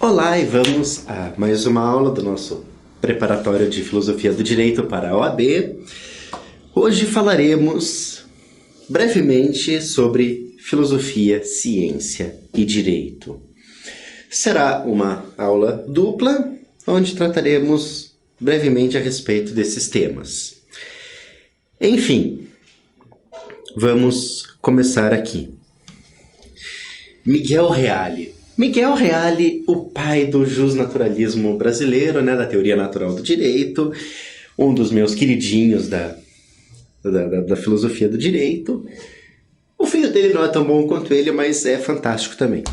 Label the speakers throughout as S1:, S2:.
S1: Olá e vamos a mais uma aula do nosso preparatório de Filosofia do Direito para a OAB. Hoje falaremos brevemente sobre filosofia, ciência e direito. Será uma aula dupla, onde trataremos brevemente a respeito desses temas. Enfim, vamos começar aqui. Miguel Reale. Miguel Reale, o pai do justnaturalismo brasileiro, da teoria natural do direito, um dos meus queridinhos da filosofia do direito. O filho dele não é tão bom quanto ele, mas é fantástico também.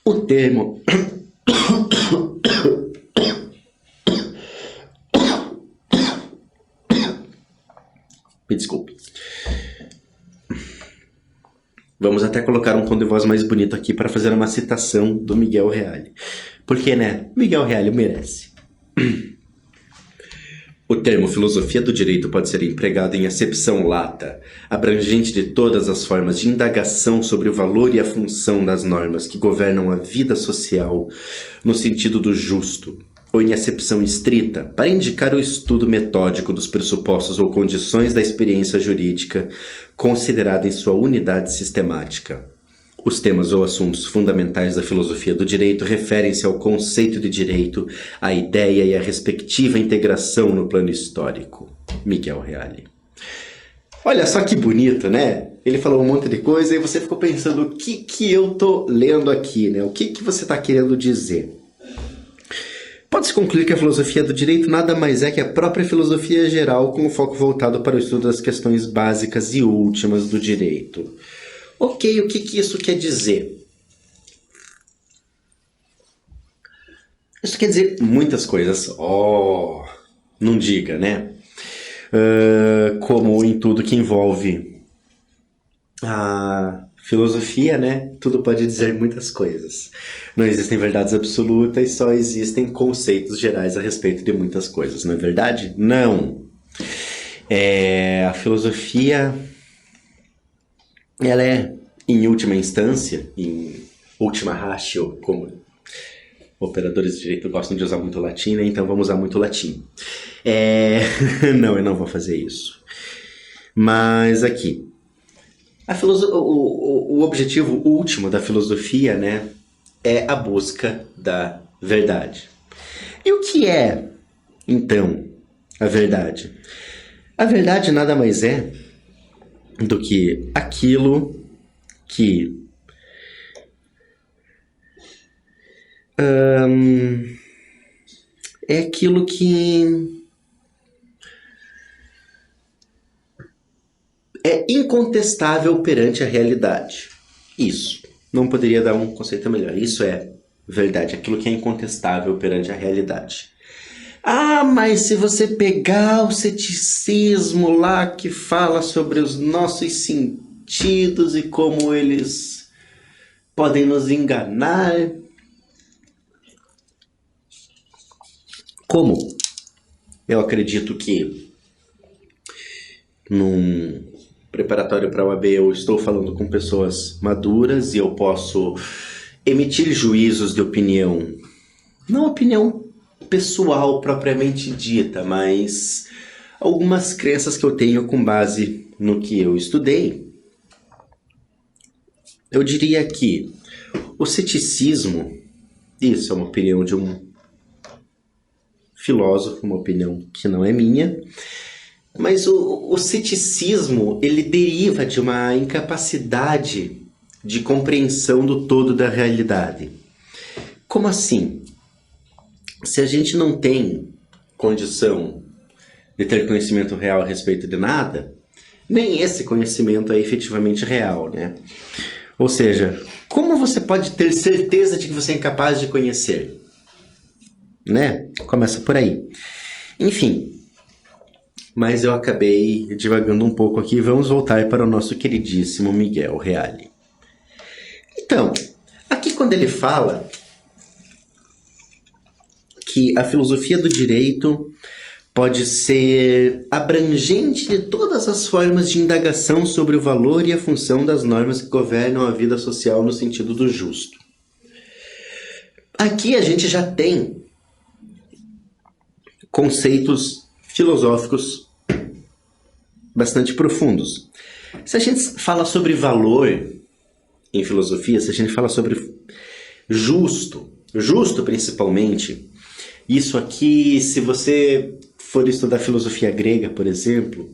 S1: O termo... Me desculpe. Vamos até colocar um tom de voz mais bonito aqui para fazer uma citação do Miguel Reale. Porque, Miguel Reale merece. O termo filosofia do direito pode ser empregado em acepção lata, abrangente de todas as formas de indagação sobre o valor e a função das normas que governam a vida social no sentido do justo, ou em acepção estrita, para indicar o estudo metódico dos pressupostos ou condições da experiência jurídica considerada em sua unidade sistemática. Os temas ou assuntos fundamentais da filosofia do direito referem-se ao conceito de direito, à ideia e à respectiva integração no plano histórico. Miguel Reale. Olha só que bonito, né? Ele falou um monte de coisa e você ficou pensando o que eu tô lendo aqui, O que você está querendo dizer? Pode-se concluir que a filosofia do direito nada mais é que a própria filosofia geral com o foco voltado para o estudo das questões básicas e últimas do direito. Ok, o que isso quer dizer? Isso quer dizer muitas coisas. Não diga, como em tudo que envolve a filosofia, tudo pode dizer muitas coisas. Não existem verdades absolutas, só existem conceitos gerais a respeito de muitas coisas, não é verdade? Não. A filosofia, ela é, em última instância, em última ratio, como operadores de direito gostam de usar muito latim, então vamos usar muito latim. Não, eu não vou fazer isso. Mas aqui, o objetivo último da filosofia, é a busca da verdade. E o que é, então, a verdade? A verdade nada mais é do que aquilo que é aquilo que é incontestável perante a realidade. Isso. Não poderia dar um conceito melhor. Isso é verdade, aquilo que é incontestável perante a realidade. Mas se você pegar o ceticismo lá que fala sobre os nossos sentidos e como eles podem nos enganar... Como eu acredito que num preparatório para a OAB eu estou falando com pessoas maduras e eu posso emitir juízos de opinião, não opinião pessoal propriamente dita, mas algumas crenças que eu tenho com base no que eu estudei. Eu diria que o ceticismo, isso é uma opinião de um filósofo, uma opinião que não é minha, mas o ceticismo, ele deriva de uma incapacidade de compreensão do todo da realidade. Como assim? Se a gente não tem condição de ter conhecimento real a respeito de nada, nem esse conhecimento é efetivamente real, Ou seja, como você pode ter certeza de que você é incapaz de conhecer? Começa por aí. Enfim, mas eu acabei divagando um pouco aqui. Vamos voltar para o nosso queridíssimo Miguel Reale. Então, aqui quando ele fala que a filosofia do direito pode ser abrangente de todas as formas de indagação sobre o valor e a função das normas que governam a vida social no sentido do justo. Aqui a gente já tem conceitos filosóficos bastante profundos. Se a gente fala sobre valor em filosofia, se a gente fala sobre justo principalmente, isso aqui, se você for estudar filosofia grega, por exemplo,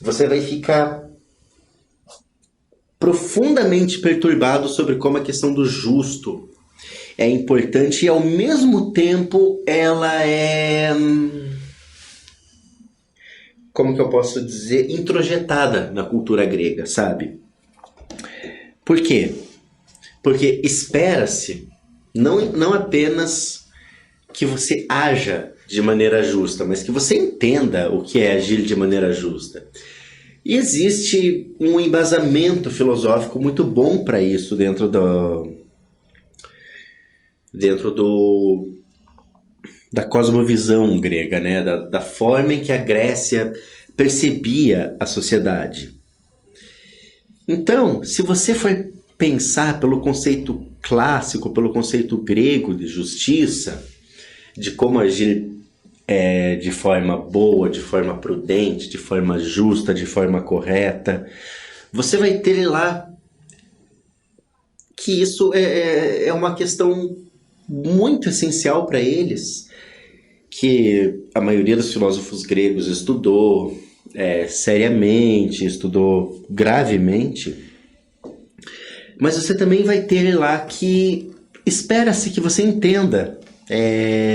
S1: você vai ficar profundamente perturbado sobre como a questão do justo é importante e ao mesmo tempo ela é, como que eu posso dizer, introjetada na cultura grega, sabe? Por quê? Porque espera-se não apenas que você haja de maneira justa, mas que você entenda o que é agir de maneira justa. E existe um embasamento filosófico muito bom para isso dentro da cosmovisão grega, né? Da forma em que a Grécia percebia a sociedade. Então, se você for pensar pelo conceito clássico, pelo conceito grego de justiça, de como agir de forma boa, de forma prudente, de forma justa, de forma correta, você vai ter lá que isso é uma questão muito essencial para eles, que a maioria dos filósofos gregos estudou seriamente, estudou gravemente, mas você também vai ter lá que espera-se que você entenda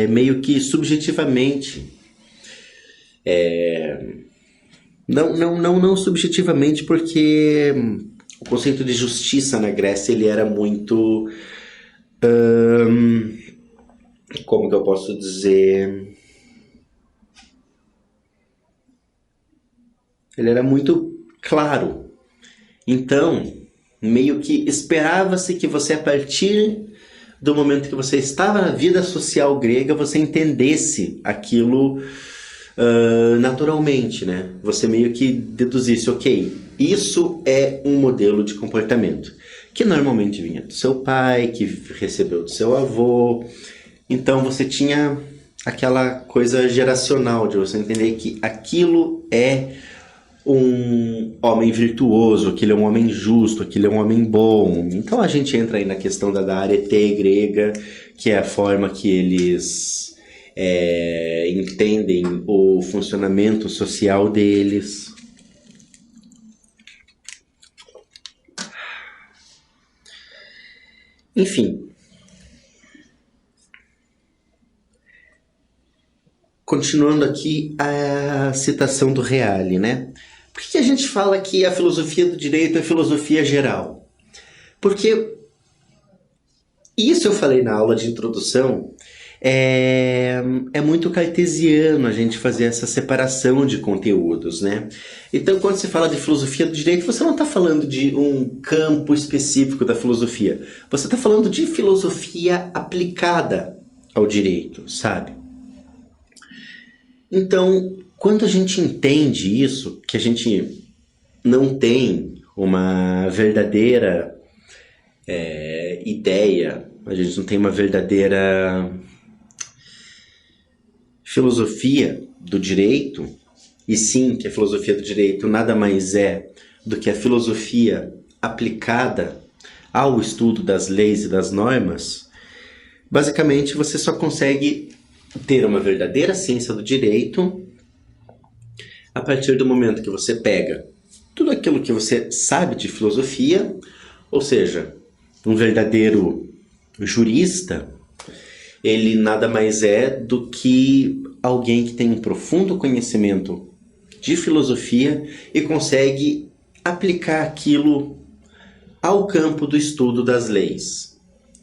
S1: meio que subjetivamente. Não subjetivamente, porque o conceito de justiça na Grécia ele era muito. Como que eu posso dizer? Ele era muito claro. Então, meio que esperava-se que você, a partir do momento que você estava na vida social grega, você entendesse aquilo naturalmente, né? Você meio que deduzisse, ok, isso é um modelo de comportamento que normalmente vinha do seu pai, que recebeu do seu avô. Então você tinha aquela coisa geracional de você entender que aquilo é um homem virtuoso, aquele é um homem justo, aquele é um homem bom. Então a gente entra aí na questão da arete grega, que é a forma que eles entendem o funcionamento social deles. Enfim. Continuando aqui a citação do Reale, né? Por que a gente fala que a filosofia do direito é filosofia geral? Porque isso eu falei na aula de introdução, é muito cartesiano a gente fazer essa separação de conteúdos, né? Então, quando você fala de filosofia do direito, você não está falando de um campo específico da filosofia. Você está falando de filosofia aplicada ao direito, sabe? Então, quando a gente entende isso, que a gente não tem uma verdadeira ideia, a gente não tem uma verdadeira filosofia do direito, e sim que a filosofia do direito nada mais é do que a filosofia aplicada ao estudo das leis e das normas, basicamente você só consegue ter uma verdadeira ciência do direito a partir do momento que você pega tudo aquilo que você sabe de filosofia, ou seja, um verdadeiro jurista, ele nada mais é do que alguém que tem um profundo conhecimento de filosofia e consegue aplicar aquilo ao campo do estudo das leis.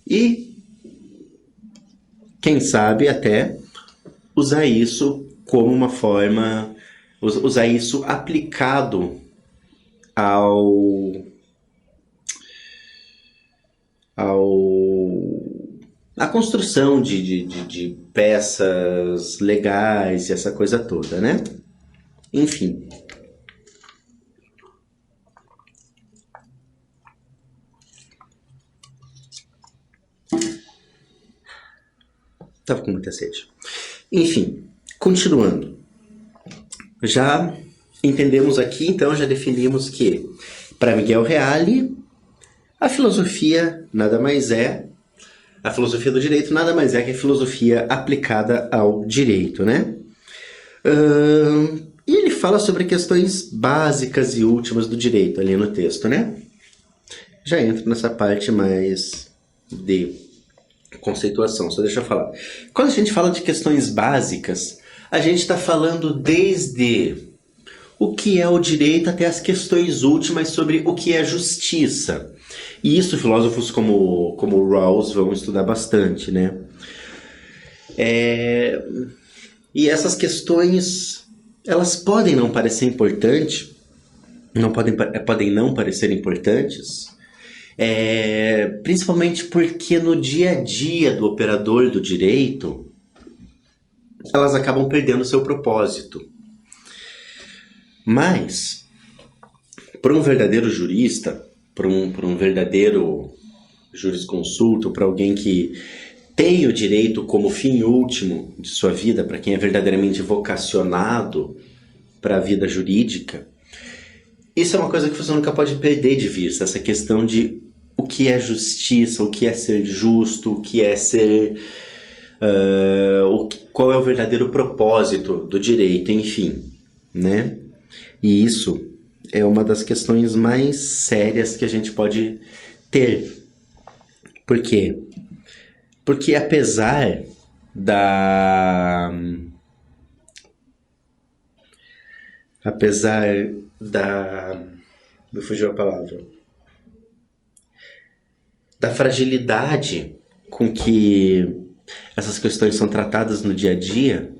S1: E, quem sabe, até usar isso como uma forma, usar isso aplicado a construção de peças legais e essa coisa toda, né? Enfim. Tava com muita sede. Enfim, continuando. Já entendemos aqui, então, já definimos que, para Miguel Reale, a filosofia nada mais é, a filosofia do direito nada mais é que a filosofia aplicada ao direito, né? E ele fala sobre questões básicas e últimas do direito ali no texto, né? Já entro nessa parte mais de conceituação, só deixa eu falar. Quando a gente fala de questões básicas, a gente está falando desde o que é o direito até as questões últimas sobre o que é justiça. E isso filósofos como Rawls vão estudar bastante, né? E essas questões, elas podem não parecer importantes, podem não parecer importantes, principalmente porque no dia a dia do operador do direito, elas acabam perdendo seu propósito. Mas, para um verdadeiro jurista, para um verdadeiro jurisconsulto, para alguém que tem o direito como fim último de sua vida, para quem é verdadeiramente vocacionado para a vida jurídica, isso é uma coisa que você nunca pode perder de vista, essa questão de o que é justiça, o que é ser justo, o que é ser... qual é o verdadeiro propósito do direito, enfim, né? E isso é uma das questões mais sérias que a gente pode ter. Por quê? Porque apesar da... me fugiu a palavra. Da fragilidade com que essas questões são tratadas no dia a dia,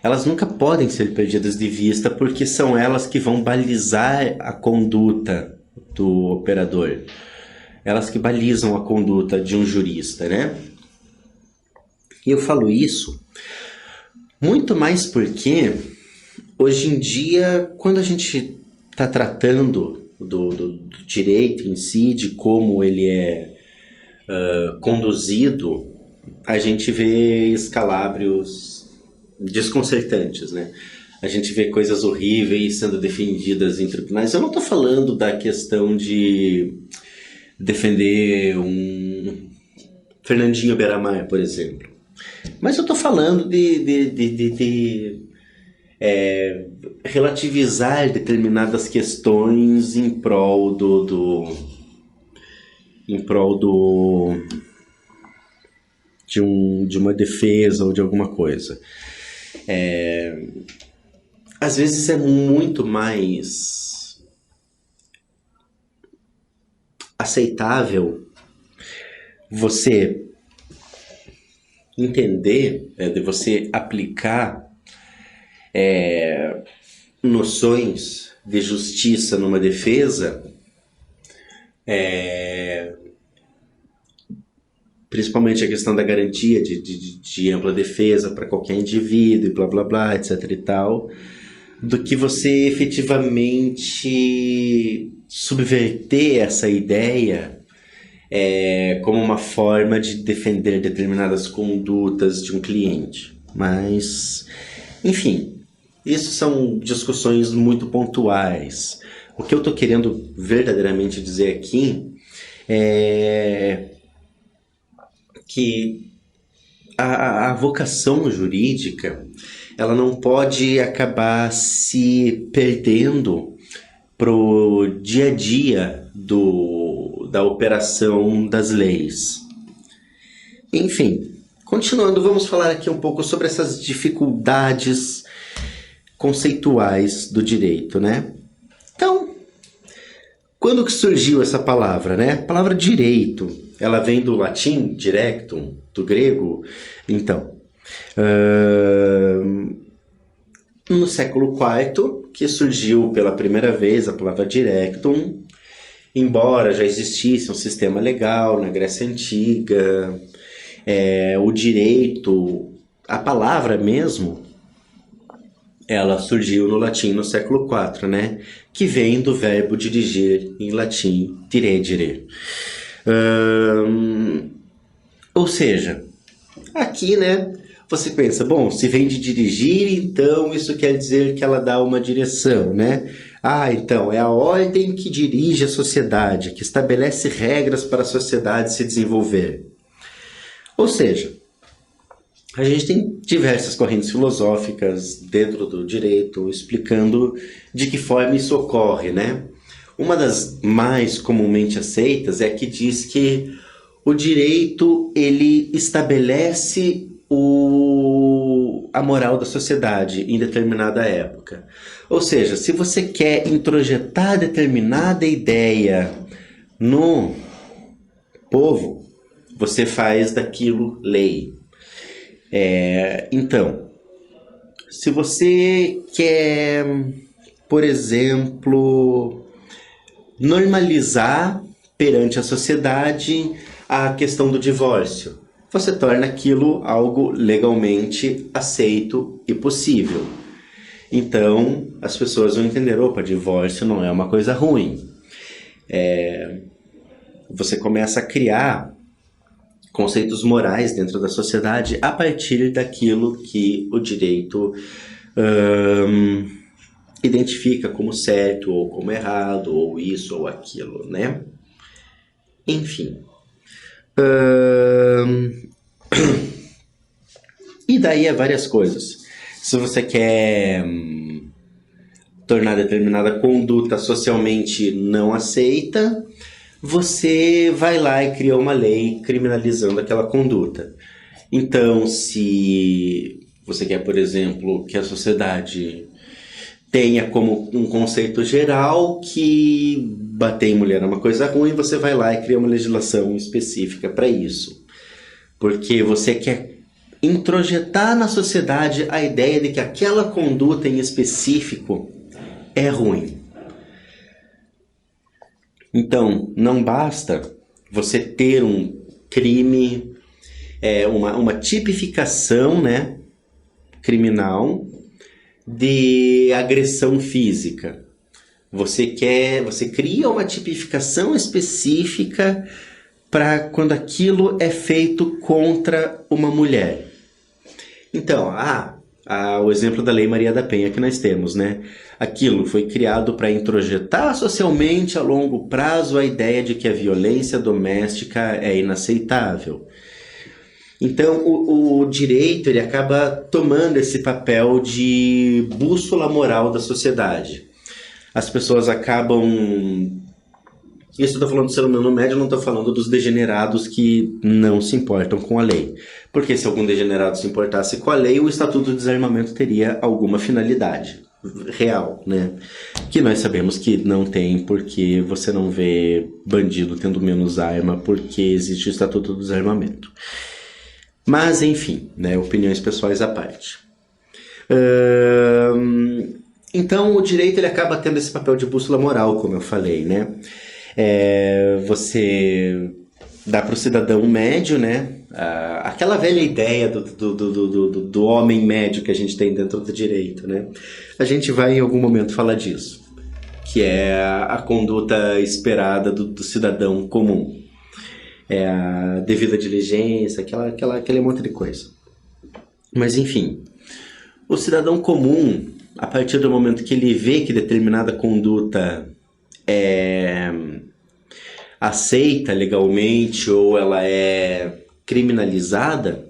S1: elas nunca podem ser perdidas de vista porque são elas que vão balizar a conduta do operador. Elas que balizam a conduta de um jurista, né? E eu falo isso muito mais porque hoje em dia, quando a gente está tratando do direito em si, de como ele é conduzido, a gente vê escalabros desconcertantes, né? A gente vê coisas horríveis sendo defendidas em tribunais. Eu não estou falando da questão de defender um Fernandinho Beiramar, por exemplo. Mas eu estou falando de relativizar determinadas questões em prol de uma defesa ou de alguma coisa. Às vezes é muito mais aceitável você entender, de você aplicar noções de justiça numa defesa, principalmente a questão da garantia de ampla defesa para qualquer indivíduo e blá blá blá, etc e tal, do que você efetivamente subverter essa ideia como uma forma de defender determinadas condutas de um cliente. Mas, enfim, isso são discussões muito pontuais. O que eu estou querendo verdadeiramente dizer aqui é que a vocação jurídica, ela não pode acabar se perdendo pro dia a dia da operação das leis. Enfim, continuando, vamos falar aqui um pouco sobre essas dificuldades conceituais do direito, né? Então, quando que surgiu essa palavra, né? A palavra direito, ela vem do latim, directum, do grego. Então, no século IV, que surgiu pela primeira vez a palavra directum, embora já existisse um sistema legal na Grécia Antiga, o direito, a palavra mesmo, ela surgiu no latim no século IV, né? Que vem do verbo dirigir, em latim, diregere. Ou seja, aqui, né, você pensa, bom, se vem de dirigir, então isso quer dizer que ela dá uma direção, né? Ah, então, é a ordem que dirige a sociedade, que estabelece regras para a sociedade se desenvolver. Ou seja, a gente tem diversas correntes filosóficas dentro do direito explicando de que forma isso ocorre, né? Uma das mais comumente aceitas é a que diz que o direito, ele estabelece a moral da sociedade em determinada época. Ou seja, se você quer introjetar determinada ideia no povo, você faz daquilo lei. Então, se você quer, por exemplo, normalizar perante a sociedade a questão do divórcio, você torna aquilo algo legalmente aceito e possível. Então, as pessoas vão entender, opa, divórcio não é uma coisa ruim. Você começa a criar conceitos morais dentro da sociedade a partir daquilo que o direito identifica como certo ou como errado, ou isso ou aquilo, né? Enfim. E daí é várias coisas. Se você quer tornar determinada conduta socialmente não aceita, você vai lá e cria uma lei criminalizando aquela conduta. Então, se você quer, por exemplo, que a sociedade tenha como um conceito geral que bater em mulher é uma coisa ruim, você vai lá e cria uma legislação específica para isso. Porque você quer introjetar na sociedade a ideia de que aquela conduta em específico é ruim. Então, não basta você ter um crime, uma tipificação, né, criminal de agressão física. Você cria uma tipificação específica para quando aquilo é feito contra uma mulher. Então, o exemplo da Lei Maria da Penha que nós temos, né? Aquilo foi criado para introjetar socialmente a longo prazo a ideia de que a violência doméstica é inaceitável. Então, o direito ele acaba tomando esse papel de bússola moral da sociedade. As pessoas acabam... Isso eu estou falando do ser humano médio, não estou falando dos degenerados que não se importam com a lei. Porque se algum degenerado se importasse com a lei, o Estatuto do Desarmamento teria alguma finalidade real, né? Que nós sabemos que não tem, porque você não vê bandido tendo menos arma porque existe o Estatuto do Desarmamento. Mas, enfim, né? Opiniões pessoais à parte. Então, o direito ele acaba tendo esse papel de bússola moral, como eu falei, né? Você dá para o cidadão médio, né? Aquela velha ideia do homem médio que a gente tem dentro do direito, né? A gente vai em algum momento falar disso, que é a conduta esperada do cidadão comum. A devida diligência, aquele monte de coisa. Mas enfim, o cidadão comum, a partir do momento que ele vê que determinada conduta é aceita legalmente ou ela é criminalizada,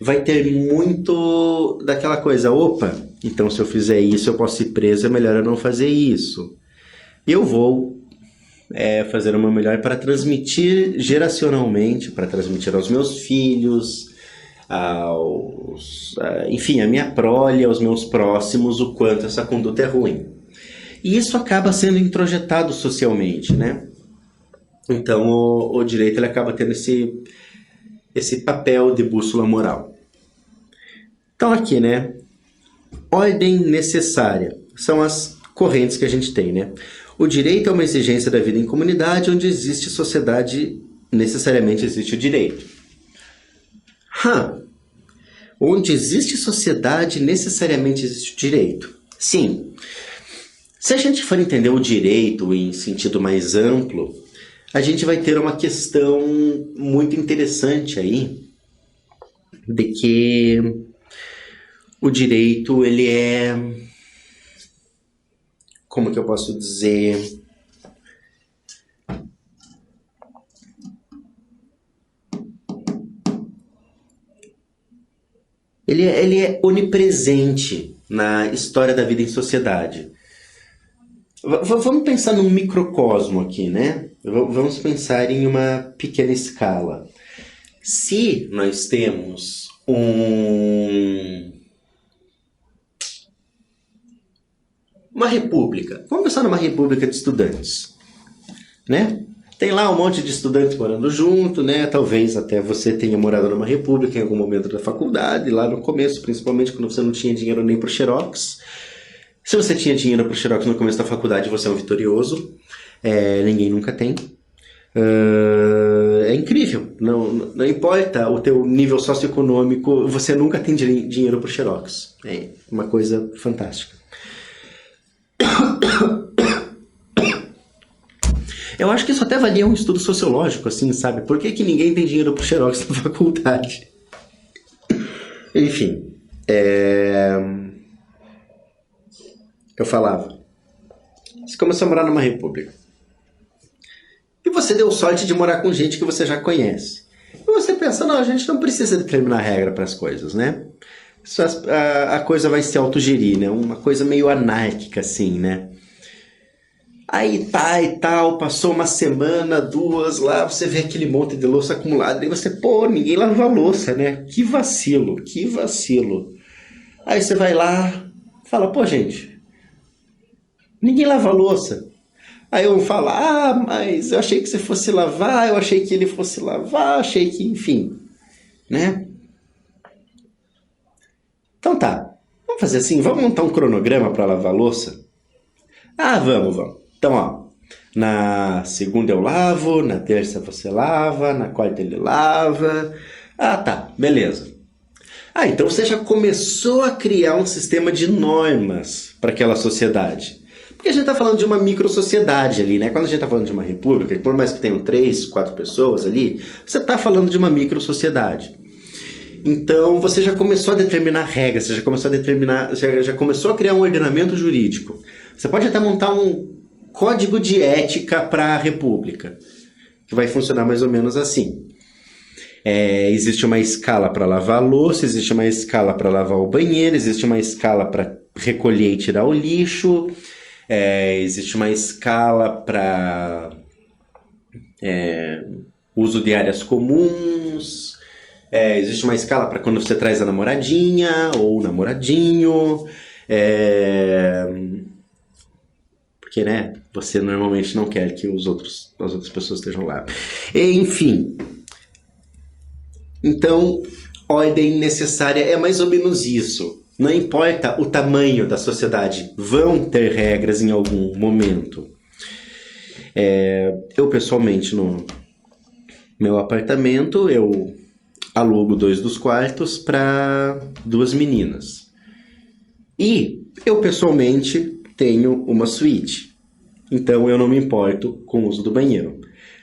S1: vai ter muito daquela coisa, opa, então se eu fizer isso eu posso ir preso, é melhor eu não fazer isso. Eu vou fazer o meu melhor para transmitir geracionalmente, para transmitir aos meus filhos, enfim, a minha prole, aos meus próximos, o quanto essa conduta é ruim. E isso acaba sendo introjetado socialmente, né? Então o direito ele acaba tendo esse papel de bússola moral. Então aqui, né? Ordem necessária. São as correntes que a gente tem, né? O direito é uma exigência da vida em comunidade, onde existe sociedade, necessariamente existe o direito. Onde existe sociedade, necessariamente existe o direito. Sim. Se a gente for entender o direito em sentido mais amplo, a gente vai ter uma questão muito interessante aí, de que o direito, ele é... Como que eu posso dizer? Ele é onipresente na história da vida em sociedade. Vamos pensar num microcosmo aqui, né? Vamos pensar em uma pequena escala. Se nós temos uma república, vamos pensar numa república de estudantes, né? Tem lá um monte de estudantes morando junto, né? Talvez até você tenha morado numa república em algum momento da faculdade, lá no começo, principalmente quando você não tinha dinheiro nem pro Xerox. Se você tinha dinheiro pro Xerox no começo da faculdade, você é um vitorioso. Ninguém nunca tem. É incrível. Não importa o teu nível socioeconômico, você nunca tem dinheiro pro Xerox. É uma coisa fantástica. Eu acho que isso até valia um estudo sociológico, assim, sabe? Por que ninguém tem dinheiro pro Xerox na faculdade? Enfim. Eu falava. Você começou a morar numa república. E você deu sorte de morar com gente que você já conhece. E você pensa, não, a gente não precisa determinar regra para as coisas, né? A coisa vai se autogerir, né? Uma coisa meio anárquica, assim, né? Aí tá e tal, passou uma semana, 2 lá, você vê aquele monte de louça acumulada, e você, pô, ninguém lava a louça, né? Que vacilo, que vacilo. Aí você vai lá, fala, pô, gente, ninguém lava a louça. Aí um fala, mas eu achei que você fosse lavar, eu achei que ele fosse lavar, achei que, enfim, né? Então tá, vamos fazer assim, vamos montar um cronograma para lavar a louça? Vamos. Então, ó, na segunda eu lavo, na terça você lava, na quarta ele lava. Tá, beleza. Então você já começou a criar um sistema de normas para aquela sociedade. Porque a gente está falando de uma micro-sociedade ali, né? Quando a gente está falando de uma república, por mais que tenham 3, 4 pessoas ali, você está falando de uma micro-sociedade. Então você já começou a determinar regras, você já começou a criar um ordenamento jurídico. Você pode até montar um código de ética para a república, que vai funcionar mais ou menos assim. Existe uma escala para lavar a louça, existe uma escala para lavar o banheiro, existe uma escala para recolher e tirar o lixo, existe uma escala para uso de áreas comuns, existe uma escala para quando você traz a namoradinha ou o namoradinho, porque, né, você normalmente não quer que as outras pessoas estejam lá. Enfim. Então, ordem necessária é mais ou menos isso. Não importa o tamanho da sociedade, vão ter regras em algum momento. Eu, pessoalmente, no meu apartamento, eu alugo 2 dos quartos para 2 meninas. E eu, pessoalmente, tenho uma suíte. Então eu não me importo com o uso do banheiro.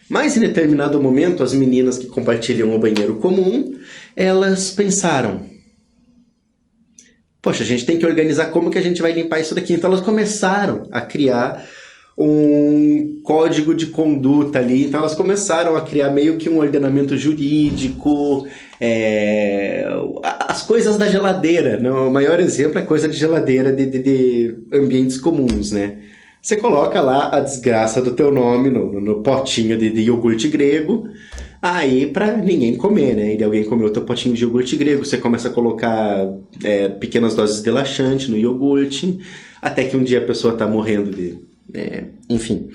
S1: Mas em determinado momento, as meninas que compartilham o banheiro comum, elas pensaram, poxa, a gente tem que organizar como que a gente vai limpar isso daqui. Então elas começaram a criar um código de conduta ali. Então elas começaram a criar meio que um ordenamento jurídico, as coisas da geladeira, né? O maior exemplo é coisa de geladeira de ambientes comuns, né? Você coloca lá a desgraça do teu nome no potinho de iogurte grego, aí pra ninguém comer, né? E alguém comeu o teu potinho de iogurte grego, você começa a colocar pequenas doses de laxante no iogurte, até que um dia a pessoa tá morrendo enfim.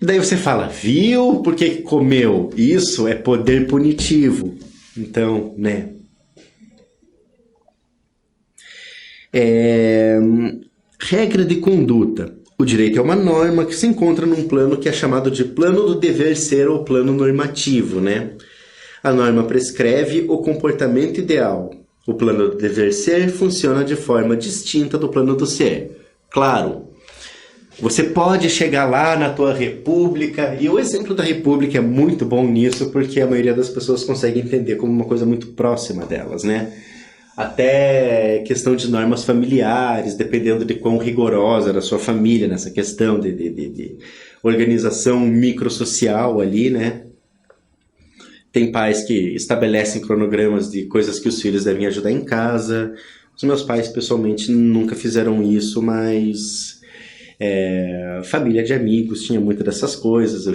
S1: Daí você fala, viu? Por que comeu? Isso é poder punitivo. Então, né? Regra de conduta. O direito é uma norma que se encontra num plano que é chamado de plano do dever ser ou plano normativo, né? A norma prescreve o comportamento ideal. O plano do dever ser funciona de forma distinta do plano do ser. Claro, Você pode chegar lá na tua república, e o exemplo da república é muito bom nisso, porque a maioria das pessoas consegue entender como uma coisa muito próxima delas, né? Até questão de normas familiares, dependendo de quão rigorosa era a sua família nessa questão de organização microsocial ali, né? Tem pais que estabelecem cronogramas de coisas que os filhos devem ajudar em casa. Os meus pais, pessoalmente, nunca fizeram isso, mas família de amigos tinha muitas dessas coisas. Eu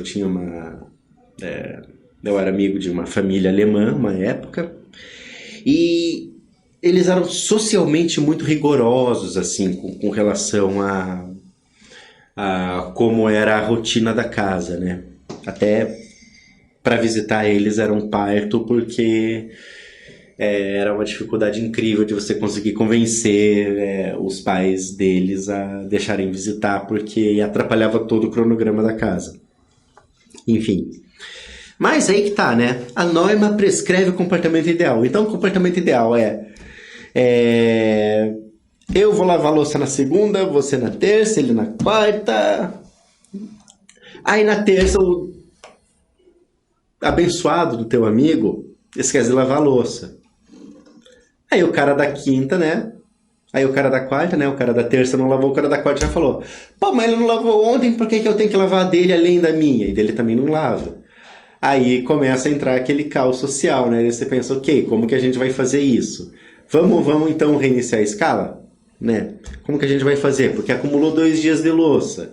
S1: era amigo de uma família alemã, uma época, e eles eram socialmente muito rigorosos, assim, com relação a como era a rotina da casa, né? Até para visitar eles era um parto, porque era uma dificuldade incrível de você conseguir convencer os pais deles a deixarem visitar, porque atrapalhava todo o cronograma da casa. Enfim. Mas aí que tá, né? A norma prescreve o comportamento ideal. Então, o comportamento ideal eu vou lavar a louça na segunda, você na terça, ele na quarta. Aí na terça, o abençoado do teu amigo esquece de lavar a louça. Aí o cara da quinta, né? Aí o cara da quarta, né? O cara da terça não lavou, o cara da quarta já falou: pô, mas ele não lavou ontem, por que eu tenho que lavar a dele além da minha? E dele também não lava. Aí começa a entrar aquele caos social, né? Aí você pensa, ok, como que a gente vai fazer isso? Vamos então reiniciar a escala? Né? Como que a gente vai fazer? Porque acumulou 2 dias de louça.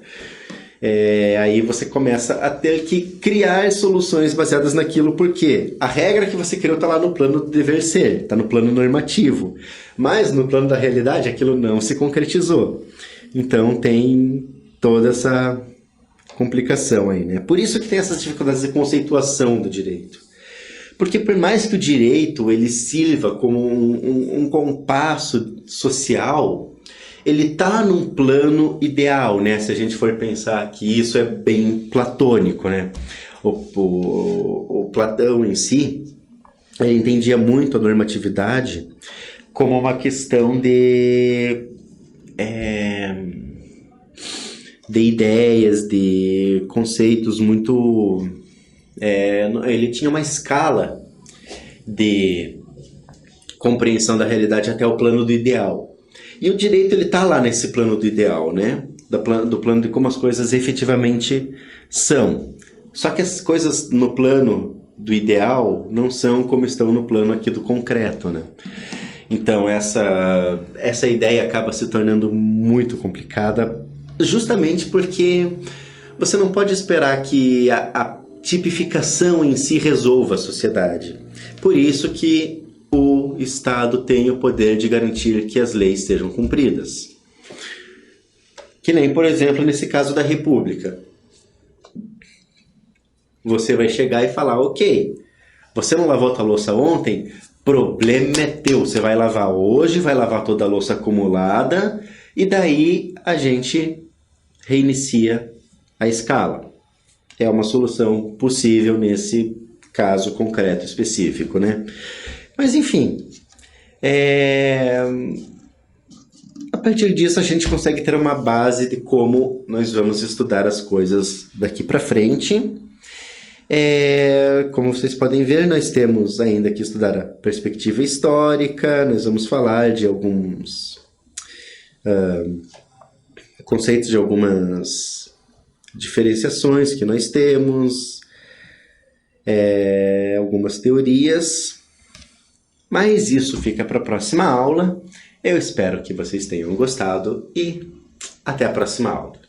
S1: Aí você começa a ter que criar soluções baseadas naquilo, porque a regra que você criou está lá no plano do dever ser, está no plano normativo, mas no plano da realidade aquilo não se concretizou. Então tem toda essa complicação aí, né? Por isso que tem essas dificuldades de conceituação do direito. Porque por mais que o direito ele sirva como um compasso social, ele está num plano ideal, né? Se a gente for pensar que isso é bem platônico, né? O Platão em si, ele entendia muito a normatividade como uma questão de ideias, de conceitos muito... ele tinha uma escala de compreensão da realidade até o plano do ideal. E o direito ele está lá nesse plano do ideal, né? Do plano de como as coisas efetivamente são. Só que as coisas no plano do ideal não são como estão no plano aqui do concreto, né? Então essa ideia acaba se tornando muito complicada, justamente porque você não pode esperar que a tipificação em si resolva a sociedade. Por isso que o Estado tem o poder de garantir que as leis sejam cumpridas. Que nem, por exemplo, nesse caso da República. Você vai chegar e falar, ok, você não lavou a tua louça ontem? Problema é teu. Você vai lavar hoje, vai lavar toda a louça acumulada, e daí a gente reinicia a escala. É uma solução possível nesse caso concreto específico, né? Mas enfim, a partir disso a gente consegue ter uma base de como nós vamos estudar as coisas daqui para frente. Como vocês podem ver, nós temos ainda que estudar a perspectiva histórica, nós vamos falar de alguns conceitos, de algumas diferenciações que nós temos, algumas teorias. Mas isso fica para a próxima aula. Eu espero que vocês tenham gostado e até a próxima aula.